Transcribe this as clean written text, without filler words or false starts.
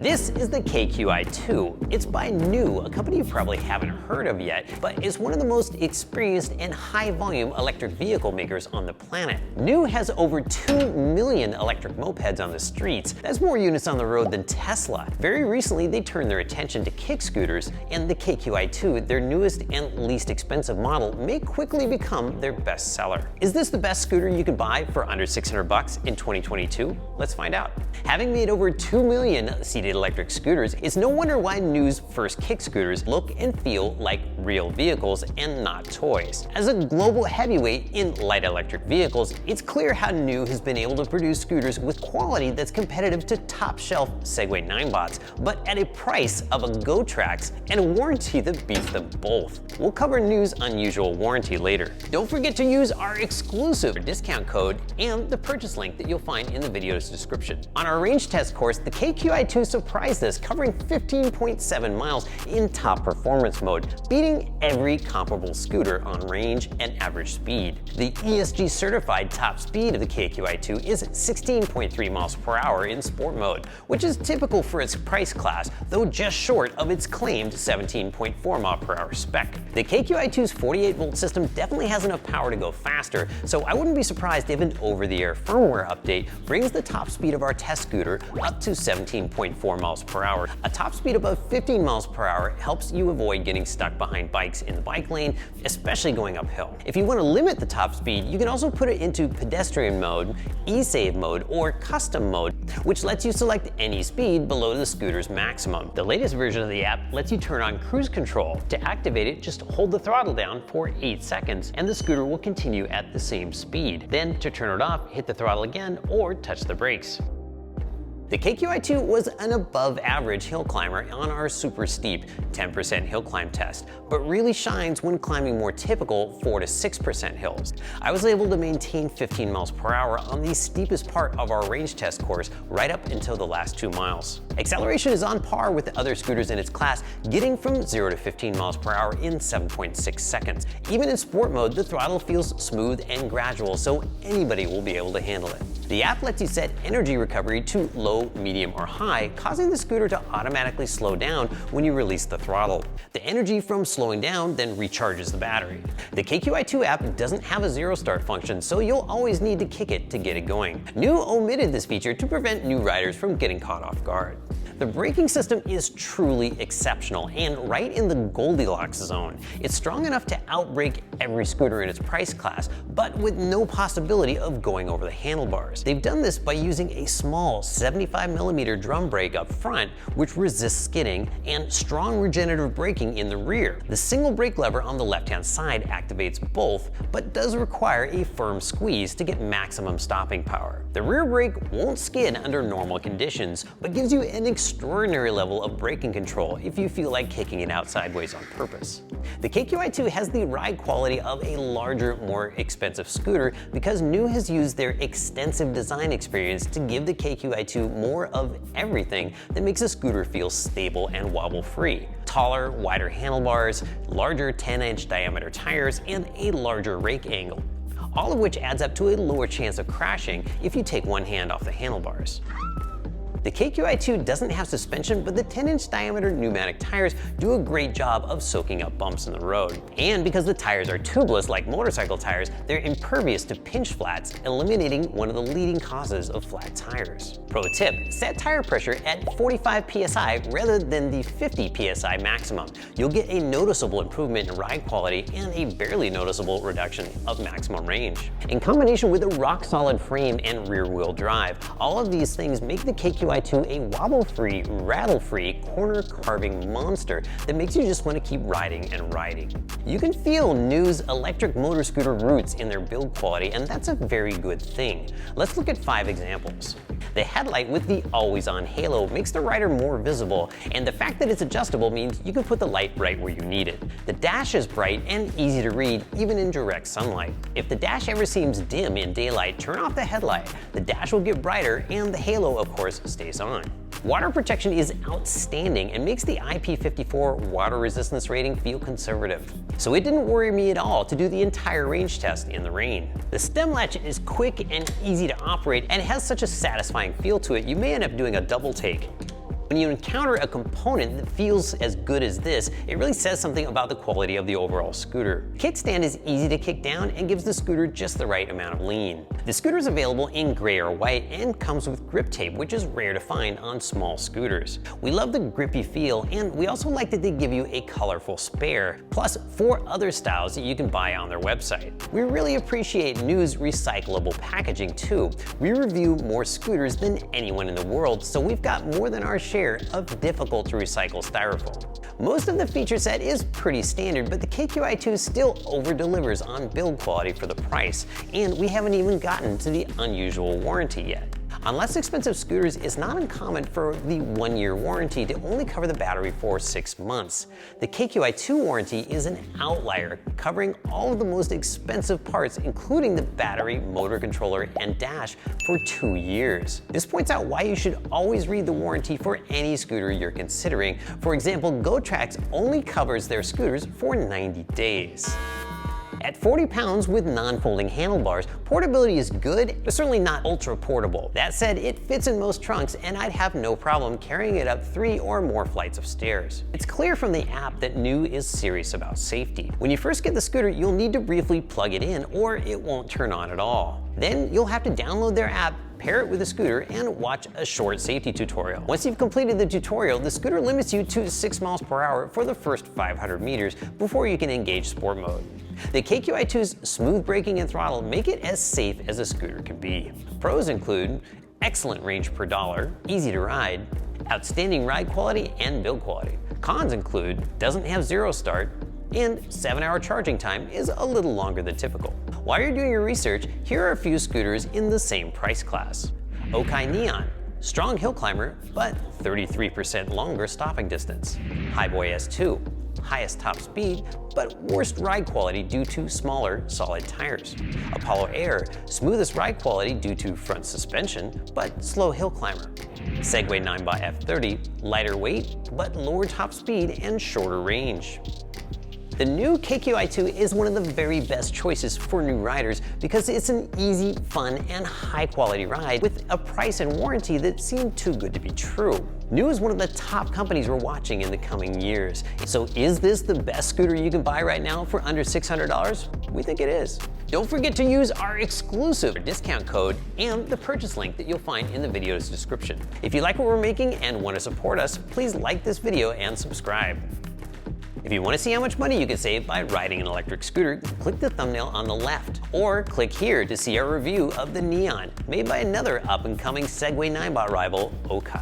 This is the KQi2. It's by NIU, a company you probably haven't heard of yet, but is one of the most experienced and high-volume electric vehicle makers on the planet. NIU has over 2 million electric mopeds on the streets. That's more units on the road than Tesla. Very recently, they turned their attention to kick scooters, and the KQi2, their newest and least expensive model, may quickly become their best seller. Is this the best scooter you can buy for under $600 in 2022? Let's find out. Having made over 2 million seated electric scooters, it's no wonder why NIU's first kick scooters look and feel like real vehicles and not toys. As a global heavyweight in light electric vehicles, it's clear how NIU has been able to produce scooters with quality that's competitive to top-shelf Segway 9bots, but at a price of a GoTrax and a warranty that beats them both. We'll cover NIU's unusual warranty later. Don't forget to use our exclusive discount code and the purchase link that you'll find in the video's description. On our range test course, the KQi2 surprised us, covering 15.7 miles in top performance mode, beating every comparable scooter on range and average speed. The ESG certified top speed of the KQi2 is 16.3 miles per hour in sport mode, which is typical for its price class, though just short of its claimed 17.4 mile per hour spec. The KQi2's 48-volt system definitely has enough power to go faster, so I wouldn't be surprised if an over-the-air firmware update brings the top speed of our test scooter up to 17.4 miles per hour. A top speed above 15 miles per hour helps you avoid getting stuck behind bikes in the bike lane, especially going uphill. If you want to limit the top speed, you can also put it into pedestrian mode, e-save mode, or custom mode, which lets you select any speed below the scooter's maximum. The latest version of the app lets you turn on cruise control. To activate it, just hold the throttle down for 8 seconds, and the scooter will continue at the same speed. Then, to turn it off, hit the throttle again or touch the brakes. The KQi2 was an above-average hill climber on our super steep 10% hill climb test, but really shines when climbing more typical 4 to 6% hills. I was able to maintain 15 miles per hour on the steepest part of our range test course right up until the last 2 miles. Acceleration is on par with the other scooters in its class, getting from 0 to 15 miles per hour in 7.6 seconds. Even in sport mode, the throttle feels smooth and gradual, so anybody will be able to handle it. The app lets you set energy recovery to low, medium, or high, causing the scooter to automatically slow down when you release the throttle. The energy from slowing down then recharges the battery. The KQi2 app doesn't have a zero start function, so you'll always need to kick it to get it going. NIU omitted this feature to prevent new riders from getting caught off guard. The braking system is truly exceptional and right in the Goldilocks zone. It's strong enough to outbrake every scooter in its price class, but with no possibility of going over the handlebars. They've done this by using a small 75mm drum brake up front, which resists skidding, and strong regenerative braking in the rear. The single brake lever on the left-hand side activates both, but does require a firm squeeze to get maximum stopping power. The rear brake won't skid under normal conditions, but gives you an extraordinary level of braking control if you feel like kicking it out sideways on purpose. The KQi2 has the ride quality of a larger, more expensive scooter because NIU has used their extensive design experience to give the KQi2 more of everything that makes a scooter feel stable and wobble-free. Taller, wider handlebars, larger 10-inch diameter tires, and a larger rake angle, all of which adds up to a lower chance of crashing if you take one hand off the handlebars. The KQi2 doesn't have suspension, but the 10-inch diameter pneumatic tires do a great job of soaking up bumps in the road. And because the tires are tubeless like motorcycle tires, they're impervious to pinch flats, eliminating one of the leading causes of flat tires. Pro tip, set tire pressure at 45 psi rather than the 50 psi maximum. You'll get a noticeable improvement in ride quality and a barely noticeable reduction of maximum range. In combination with a rock-solid frame and rear-wheel drive, all of these things make the KQi2 a wobble-free, rattle-free, corner-carving monster that makes you just want to keep riding and riding. You can feel NIU's electric motor scooter roots in their build quality, and that's a very good thing. Let's look at 5 examples. The headlight with the always-on halo makes the rider more visible, and the fact that it's adjustable means you can put the light right where you need it. The dash is bright and easy to read even in direct sunlight. If the dash ever seems dim in daylight, turn off the headlight. The dash will get brighter, and the halo, of course, stays on. Water protection is outstanding and makes the IP54 water resistance rating feel conservative. So it didn't worry me at all to do the entire range test in the rain. The stem latch is quick and easy to operate and has such a satisfying feel to it, you may end up doing a double take. When you encounter a component that feels as good as this, it really says something about the quality of the overall scooter. The kickstand is easy to kick down and gives the scooter just the right amount of lean. The scooter is available in gray or white and comes with grip tape, which is rare to find on small scooters. We love the grippy feel, and we also like that they give you a colorful spare, plus 4 other styles that you can buy on their website. We really appreciate NIU's recyclable packaging too. We review more scooters than anyone in the world, so we've got more than our share of difficult to recycle styrofoam. Most of the feature set is pretty standard, but the KQi2 still over-delivers on build quality for the price, and we haven't even gotten to the unusual warranty yet. On less expensive scooters, it's not uncommon for the 1-year warranty to only cover the battery for 6 months. The KQi2 warranty is an outlier, covering all of the most expensive parts, including the battery, motor controller, and dash for 2 years. This points out why you should always read the warranty for any scooter you're considering. For example, GoTrax only covers their scooters for 90 days. At 40 pounds with non-folding handlebars, portability is good, but certainly not ultra portable. That said, it fits in most trunks, and I'd have no problem carrying it up 3 or more flights of stairs. It's clear from the app that NIU is serious about safety. When you first get the scooter, you'll need to briefly plug it in, or it won't turn on at all. Then you'll have to download their app, pair it with the scooter, and watch a short safety tutorial. Once you've completed the tutorial, the scooter limits you to 6 miles per hour for the first 500 meters before you can engage sport mode. The KQi2's smooth braking and throttle make it as safe as a scooter can be. Pros include excellent range per dollar, easy to ride, outstanding ride quality and build quality. Cons include doesn't have zero start, and 7-hour charging time is a little longer than typical. While you're doing your research, here are a few scooters in the same price class. KQi Neon, strong hill climber, but 33% longer stopping distance. Highboy S2, highest top speed, but worst ride quality due to smaller, solid tires. Apollo Air, smoothest ride quality due to front suspension, but slow hill climber. Segway 9xF30, lighter weight, but lower top speed and shorter range. The NIU KQi2 is one of the very best choices for new riders because it's an easy, fun, and high-quality ride with a price and warranty that seem too good to be true. NIU is one of the top companies we're watching in the coming years. So is this the best scooter you can buy right now for under $600? We think it is. Don't forget to use our exclusive discount code and the purchase link that you'll find in the video's description. If you like what we're making and want to support us, please like this video and subscribe. If you want to see how much money you can save by riding an electric scooter, click the thumbnail on the left, or click here to see our review of the Neon, made by another up-and-coming Segway 9bot rival, KQi.